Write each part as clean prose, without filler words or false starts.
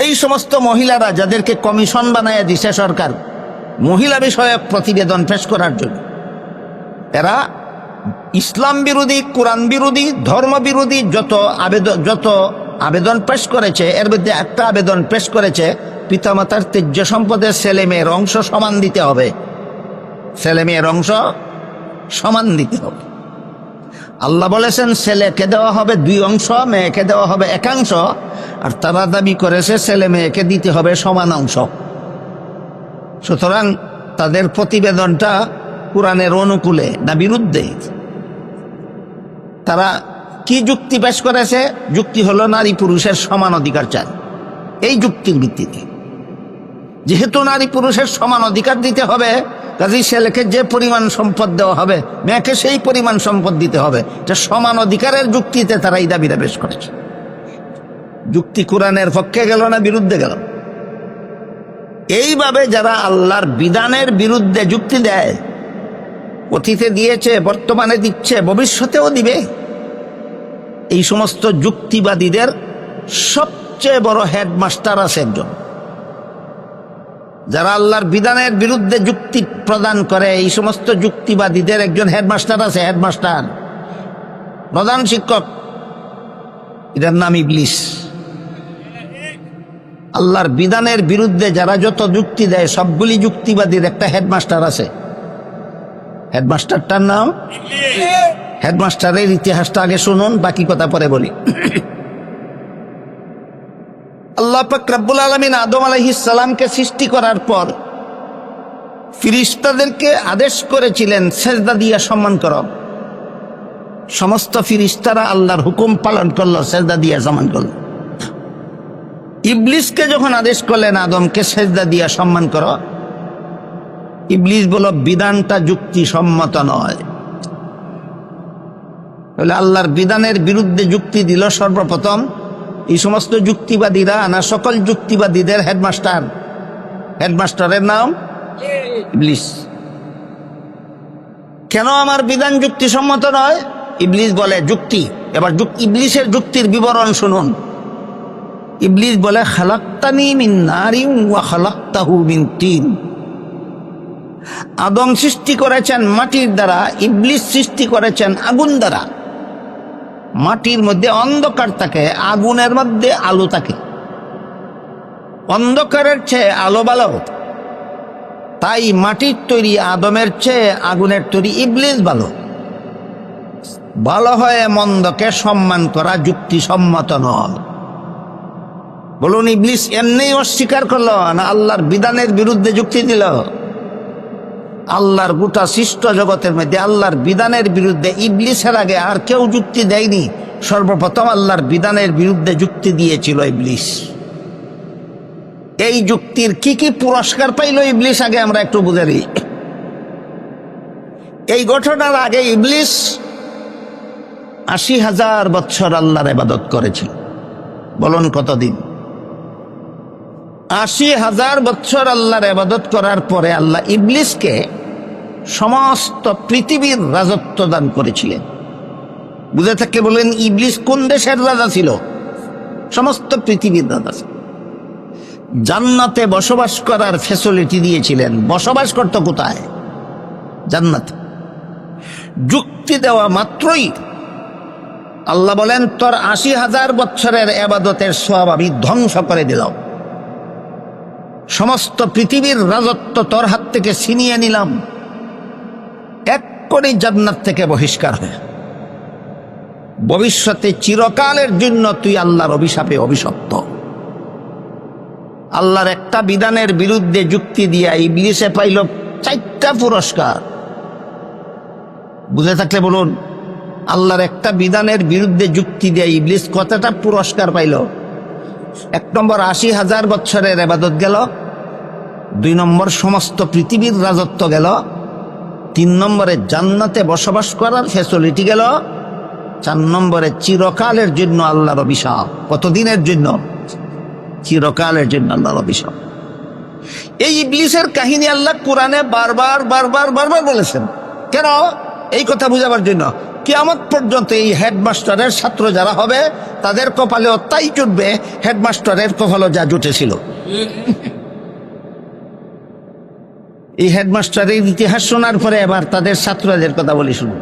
এই সমস্ত মহিলারা যাদেরকে কমিশন বানায় দিছে সরকার মহিলা বিষয়ক প্রতিবেদন পেশ করার জন্য, এরা ইসলাম বিরোধী, কোরআন বিরোধী, ধর্ম বিরোধী যত আবেদন পেশ করেছে, এর মধ্যে একটা আবেদন পেশ করেছে পিতামাতার ত্যায্য সম্পদের ছেলে মেয়ের অংশ সমান দিতে হবে। ছেলে মেয়ের অংশ সমান দিতে হবে। আল্লাহ বলেছেন ছেলেকে দেওয়া হবে 2 অংশ, মেয়েকে দেওয়া হবে 1 অংশ, আর তারা দাবি করেছে ছেলে মেয়েকে দিতে হবে সমান অংশ। সুতরাং তাদের প্রতিবেদনটা কোরআনের অনুকূলে না বিরুদ্ধে? তারা কি যুক্তি পেশ করেছে? যুক্তি হলো নারী পুরুষের সমান অধিকার চায়। এই যুক্তির ভিত্তিতে যেহেতু নারী পুরুষের সমান অধিকার দিতে হবে, কাজেই ছেলেকে যে পরিমাণ সম্পদ দেওয়া হবে মেয়েকে সেই পরিমাণ সম্পদ দিতে হবে। এটা সমান অধিকারের যুক্তিতে তারা এই দাবিটা পেশ করেছে। যুক্তি কোরআনের পক্ষে গেল না বিরুদ্ধে গেল? এইভাবে যারা আল্লাহর বিধানের বিরুদ্ধে যুক্তি দেয়, অতীতে দিয়েছে, বর্তমানে দিচ্ছে, ভবিষ্যতেও দিবে, এই সমস্ত যুক্তিবাদীদের সবচেয়ে বড় হেডমাস্টার আছে একজন। যারা আল্লাহর বিধানের বিরুদ্ধে যুক্তি প্রদান করে, এই সমস্ত যুক্তিবাদীদের একজন হেডমাস্টার আছে, হেডমাস্টার, প্রধান শিক্ষক, এটার নাম ইবলিস। আল্লাহর বিধানের বিরুদ্ধে যারা যত যুক্তি দেয় সবগুলি যুক্তিবাদীর একটা হেডমাস্টার আছে। হেডমাস্টারটার নাম হেডমাস্টারের ইতিহাসটা আগে শুনুন, বাকি কথা পরে বলি। আল্লাহ পাক রব্বুল আলামিন আদম আলাইহিস সালামকে সৃষ্টি করার পর ফিরিস্তাদেরকে আদেশ করেছিলেন সেজদা দিয়া সম্মান করো। সমস্ত ফিরিস্তারা আল্লাহর হুকুম পালন করলো, সেজদা দিয়া সম্মান করলো। ইবলিসকে যখন আদেশ করলেন আদমকে সেজদা দিয়া সম্মান করো, ইবলিস বলল বিধানটা যুক্তিসম্মত নয়। বলে আল্লাহর বিধানের বিরুদ্ধে যুক্তি দিল সর্বপ্রথম এই সমস্ত যুক্তিবাদীরা, না সকল যুক্তিবাদীদের হেডমাস্টার। হেডমাস্টারের নাম ইবলিস। কেন আমার বিধান যুক্তিসম্মত নয়? ইবলিস বলে যুক্তি। এবার ইবলিসের যুক্তির বিবরণ শুনুন। ইবলিস বলে খালাক্তানি মিন নারিন ওয়া খালাক্তাহু মিন তিন। আদম সৃষ্টি করেছেন মাটির দ্বারা, ইবলিস সৃষ্টি করেছেন আগুন দ্বারা। মাটির মধ্যে অন্ধকার থাকে, আগুনের মধ্যে আলো থাকে। অন্ধকারের চেয়ে আলো ভালো, তাই মাটির তৈরি আদমের চেয়ে আগুনের তৈরি ইবলিস ভালো। ভালো হয়ে মন্দকে সম্মান করা যুক্তিসম্মত নয়। বলুন, ইবলিস এমনি অস্বীকার করলো না আল্লাহর বিধানের বিরুদ্ধে যুক্তি দিল? আল্লাহর গোটা সৃষ্ট জগতের মধ্যে আল্লাহর বিধানের বিরুদ্ধে ইবলিসের আগে আর কেউ যুক্তি দেয়নি। সর্বপ্রথম আল্লাহর বিধানের বিরুদ্ধে যুক্তি দিয়েছিল ইবলিস। এই যুক্তির কি কি পুরস্কার পাইল ইবলিস আগে আমরা একটু বুঝে নিই। এই ঘটনার আগে ইবলিস ৮০,০০০ বছর আল্লাহর ইবাদত করেছিল। বলুন কতদিন? ৮০,০০০ বছর আল্লাহর ইবাদত করার পরে আল্লাহ ইবলিসকে সমস্ত পৃথিবীর রাজত্ব দান করেছিলেন। বুঝে থাকে বলেন ইবলিস কোন দেশের রাজা ছিল? সমস্ত পৃথিবীর রাজা ছিল। জান্নাতে বসবাস করার ফ্যাসিলিটি দিয়েছিলেন। বসবাস করত কোথায়? জান্নাতে। যুক্তি দেওয়া মাত্রই আল্লাহ বলেন তোর ৮০,০০০ বছরের ইবাদতের সওয়াব আমি ধ্বংস করে দিলাম। সমস্ত পৃথিবীর রাজত্ব তোর হাত থেকে ছিনিয়ে নিলাম। এক করে জান্নাত থেকে বহিষ্কার হয়ে ভবিষ্যতে চিরকালের জন্য তুই আল্লাহর অভিশাপে অভিশপ্ত। আল্লাহর একটা বিধানের বিরুদ্ধে যুক্তি দিয়া ইবলিসে পাইল 4টা পুরস্কার। বুঝে থাকলে বলুন, আল্লাহর একটা বিধানের বিরুদ্ধে যুক্তি দিয়া ইবলিস কতটা পুরস্কার পাইল? 1 নম্বর ৮০,০০০ বছরের ইবাদত গেল, 2 নম্বর সমস্ত পৃথিবীর রাজত্ব গেল, 3 নম্বরে জান্নাতে বসবাস করার ফ্যাসিলিটি গেল, 4 নম্বরে চিরকালের জন্য আল্লাহর অভিশাপ। কতদিনের জন্য? চিরকালের জন্য আল্লাহর অভিশাপ। এই ইবলিসের কাহিনী আল্লাহ কোরআনে বারবার বারবার বারবার বলেছেন। কেন? এই কথা বুঝাবার জন্য। কিয়ামত পর্যন্ত এই হেডমাস্টারের ছাত্র যারা হবে তাদের কপালেও তাই জুটবে হেডমাস্টারের কপালও যা জুটেছিল। এই হেডমাস্টারের ইতিহাস শোনার পরে এবার তাদের ছাত্রদের কথা বলি শুনুন।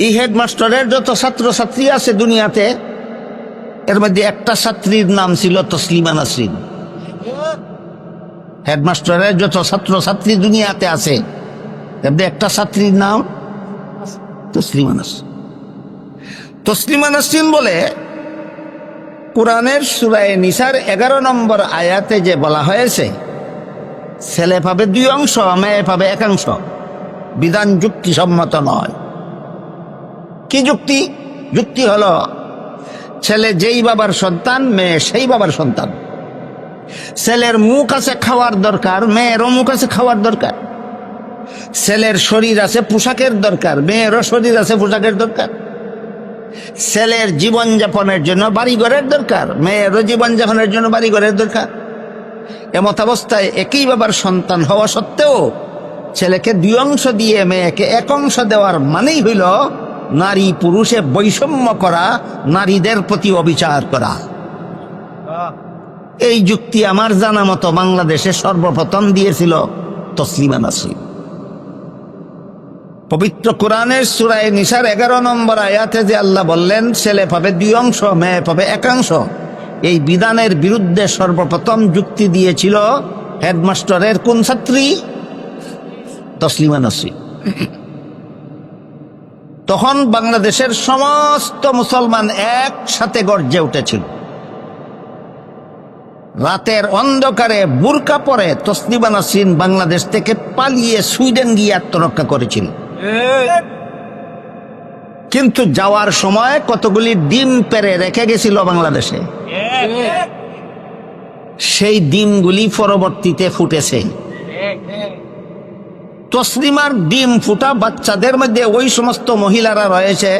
এই হেডমাস্টারের যত ছাত্র ছাত্রী আছে দুনিয়াতে, এর মধ্যে একটা ছাত্রীর নাম ছিল তসলিমা নাসরিন। হেডমাস্টারের যত ছাত্র ছাত্রী দুনিয়াতে আছে এর মধ্যে একটা ছাত্রীর নাম তসলিমা নাসরিন। তসলিমা নাসরিন বলে কোরআনের সূরা নিসার 11 নম্বর আয়াতে যে বলা হয়েছে ছেলে পাবে 2 অংশ, মেয়ে পাবে 1 অংশ, বিধান যুক্তিসম্মত নয়। কি যুক্তি? যুক্তি হলো ছেলে যেই বাবার সন্তান, মেয়ে সেই বাবার সন্তান। ছেলের মুখ আছে খাওয়ার দরকার, মেয়েরও মুখ আছে খাওয়ার দরকার। ছেলের শরীর আছে পোশাকের দরকার, মেয়েরও শরীর আছে পোশাকের দরকার। ছেলের জীবনযাপনের জন্য বাড়িঘরের দরকার, মেয়েরও জীবনযাপনের জন্য বাড়িঘরের দরকার। এমত অবস্থায় একই বাবার সন্তান হওয়া সত্ত্বেও ছেলেকে 2 অংশ দিয়ে মেয়েকে 1 অংশ দেওয়ার মানেই হইল নারী পুরুষে বৈষম্য করা, নারীদের প্রতি অবিচার করা। এই যুক্তি আমার জানা মতো বাংলাদেশে সর্বপ্রথম দিয়েছিল তসলিমা নাসরিন। পবিত্র কোরআনের সূরা নিসার 11 নম্বর আয়াতে যে আল্লাহ বললেন ছেলে পাবে 2 অংশ, মেয়ে পাবে 1 অংশ, এই বিধানের বিরুদ্ধে সর্বপ্রথম যুক্তি দিয়েছিল হেডমাস্টারের কোন ছাত্রী? তসলিমা নাসরিন। তখন বাংলাদেশের সমস্ত মুসলমান একসাথে গর্জে উঠেছিল। রাতের অন্ধকারে বুরকা পরে তসলিমা নাসরিন বাংলাদেশ থেকে পালিয়ে সুইডেন গিয়ে আত্মরক্ষা করেছিল। কিন্তু যাওয়ার সময় কতগুলি ডিম পেরে রেখে গেছিল বাংলাদেশে। সেই ডিমগুলি পরবর্তীতে ফুটেছে। তসলিমার ডিম ফুটা বাচ্চাদের মধ্যে ওই সমস্ত মহিলারা রয়েছে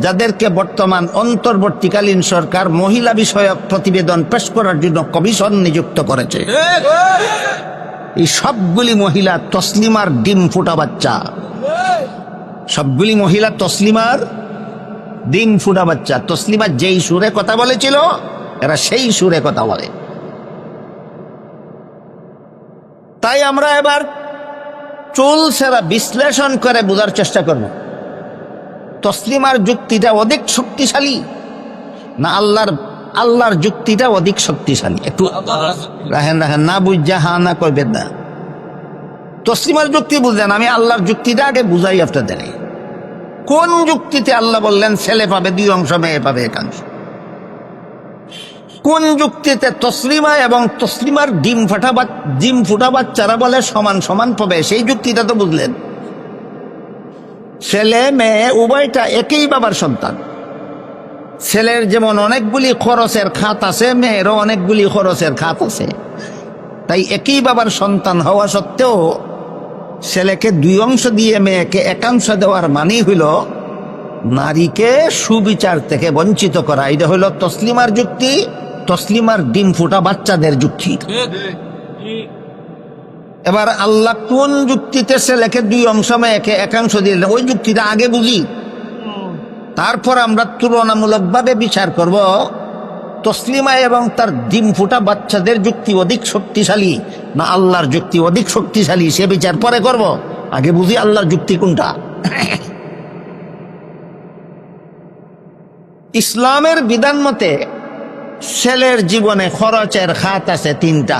যাদেরকে বর্তমান অন্তর্বর্তীকালীন সরকার মহিলা বিষয়ক প্রতিবেদন পেশ করার জন্য কমিশন নিযুক্ত করেছে। এই সবগুলি মহিলা তসলিমার ডিম ফুটা বাচ্চা, সবগুলি মহিলা তসলিমার ডিম ফুটা বাচ্চা। তসলিমা যেই সুরে কথা বলেছিল এরা সেই সুরে কথা বলে। তাই আমরা এবার চুল সেরা বিশ্লেষণ করে বোঝার চেষ্টা করব তসলিমার যুক্তিটা অধিক শক্তিশালী না আল্লাহর যুক্তিটা অধিক শক্তিশালী। একটু রাহেন না বুঝা হা না করবেন না। তসলিমার যুক্তি বুঝলেন, আমি আল্লাহর যুক্তিটা আগে বুঝাই আপনাদের। কোন যুক্তিতে আল্লাহ বললেন ছেলে পাবে 2 অংশ, মেয়ে পাবে 1 অংশ? কোন যুক্তিতে তসলিমা এবং তসলিমার ডিম ফুটা বাচ্চারা বলে সমান সমান পাবে? সেই যুক্তিটা তো বুঝলেন। ছেলে মেয়ে উভয়টা একই বাবার সন্তান। ছেলের যেমন অনেকগুলি খরচের খাত আছে, মেয়েরও অনেকগুলি খরচের খাত আছে। তাই একই বাবার সন্তান হওয়া সত্ত্বেও ছেলেকে 2 অংশ দিয়ে মেয়েকে 1 অংশ দেওয়ার মানেই হইল নারীকে সুবিচার থেকে বঞ্চিত করা। এটা হইল তসলিমার যুক্তি, তসলিমার ডিম ফুটা বাচ্চাদের যুক্তি। এবার আল্লাহ কোন যুক্তিতে ছেলেকে 2 অংশ মেয়েকে 1 অংশ দিলেন ওই যুক্তিটা আগে বুঝি, তারপর আমরা তুলনামূলকভাবে বিচার করব তসলিমা এবং তার ডিম ফুটা বাচ্চাদের যুক্তি অধিক শক্তিশালী না আল্লাহর যুক্তি অধিক শক্তিশালী, সে বিচার পরে করব। আগে বুঝি আল্লাহর যুক্তি কোনটা। ইসলামের বিধান মতে ছেলের জীবনে খরচের খাত আছে 3টা।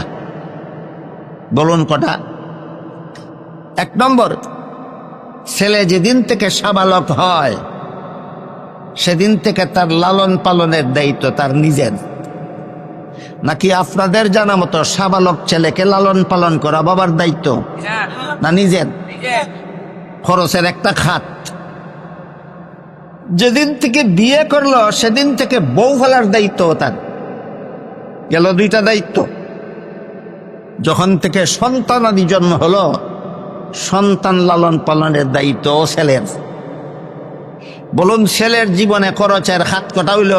বলুন কটা? 1 নম্বর, ছেলে যেদিন থেকে সাবালক হয় সেদিন থেকে তার লালন পালনের দায়িত্ব তার নিজের। নাকি আপনাদের জানা মতো সাবালক ছেলেকে লালন পালন করা বাবার দায়িত্ব না নিজের? খরচের একটা খাত। যেদিন থেকে বিয়ে করলো সেদিন থেকে বউ ফেলার দায়িত্ব তার, গেল 2টা দায়িত্ব। যখন থেকে সন্তানাদি জন্ম হলো সন্তান লালন পালনের দায়িত্ব ছেলের। বলুন ছেলের জীবনে খরচের হাত কটা হইল?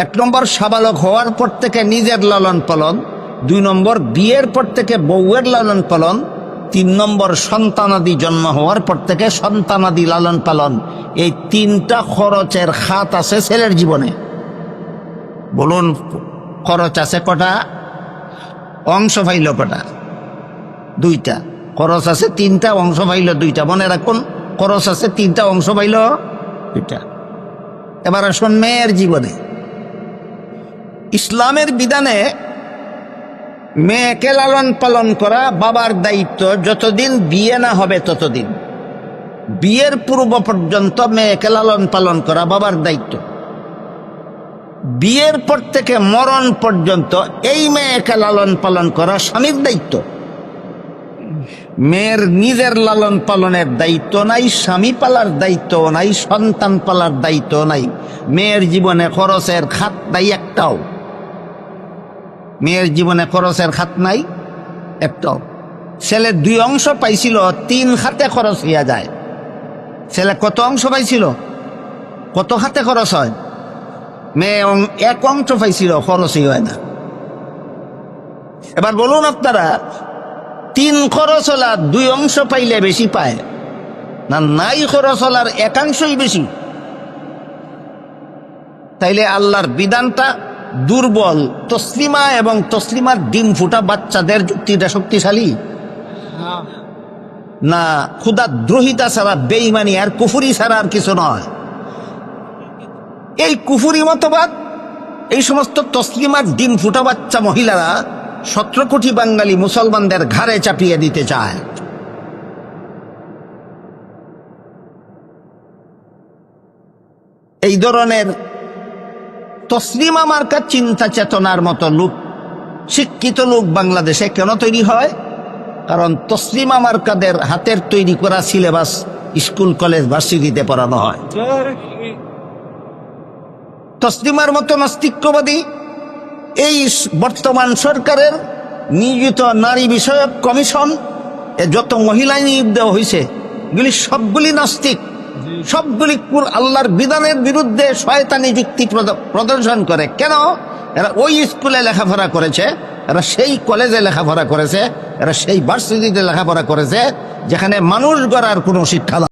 1 নম্বর সাবালক হওয়ার পর থেকে নিজের লালন পালন, 2 নম্বর বিয়ের পর থেকে বউয়ের লালন পালন, 3 নম্বর সন্তানাদি জন্ম হওয়ার পর থেকে সন্তানাদি লালন পালন, এই 3টা খরচের খাত আছে ছেলের জীবনে। বলুন, খরচ আছে কটা? অংশ পাইল কটা? 2টা। খরচ আছে 3টা, অংশ পাইল 2টা। মনে রাখুন, খরচ আছে 3টা, অংশ পাইল 2টা। এবার আসুন মেয়ের জীবনে। ইসলামের বিধানে মেয়েকে লালন পালন করা বাবার দায়িত্ব, যতদিন বিয়ে না হবে ততদিন। বিয়ের পূর্ব পর্যন্ত মেয়েকে লালন পালন করা বাবার দায়িত্ব। বিয়ের পর থেকে মরণ পর্যন্ত এই মেয়েকে লালন পালন করা স্বামীর দায়িত্ব। মেয়ের নিজের লালন পালনের দায়িত্ব নাই, স্বামী পালার দায়িত্ব নাই, সন্তান পালার দায়িত্ব নাই। মেয়ের জীবনে খরচের খাত নাই একটাও। মেয়ের জীবনে খরচের খাত নাই একটাও। ছেলে 2 অংশ পাইছিল, 3 খাতে খরচ হইয়া যায়। ছেলে কত অংশ পাইছিল? কত খাতে খরচ হয়? মেয়ে 1 অংশ পাইছিল, খরচই হয় না। এবার বলুন আপনারা, 3 খরচ হলার 2 অংশ পাইলে বেশি পায় না নাই খরচ হলার 1 অংশই বেশি? তাইলে আল্লাহর বিধানটা দুর্বল। তসলিমা এবং তসলিমার ডিম ফুটা বাচ্চাদের যুক্তিটা শক্তিশালী না? খুদা দ্রোহিতা ছাড়া, বেঈমানি আর কুফরি ছাড়া আর কিছু নয়। এই কুফরি মতবাদ এই সমস্ত তসলিমার ডিম ফুটা বাচ্চা মহিলারা 17 কোটি বাঙালি মুসলমানদের ঘাড়ে চাপিয়ে দিতে চায়। এই ধরনের তসলিমা মার্কা চিন্তা চেতনার মতো লোক, শিক্ষিত লোক বাংলাদেশে কেন তৈরি হয়? কারণ তসলিমা মার্কাদের হাতের তৈরি করা সিলেবাস স্কুল কলেজ ভার্সিটিতে পড়ানো হয়। তসলিমার মতো নাস্তিক্যবাদী এই বর্তমান সরকারের নিয়োজিত নারী বিষয়ক কমিশন, যত মহিলা নিয়োগ দেওয়া হয়েছে, এগুলি সবগুলি নাস্তিক। সবগুলি আল্লাহর বিধানের বিরুদ্ধে শয়তানি যুক্তি প্রদর্শন করে। কেন? এরা ওই স্কুলে লেখাপড়া করেছে, এরা সেই কলেজে লেখাপড়া করেছে, এরা সেই ভার্সিটিতে লেখাপড়া করেছে যেখানে মানুষ গড়ার কোনো শিক্ষা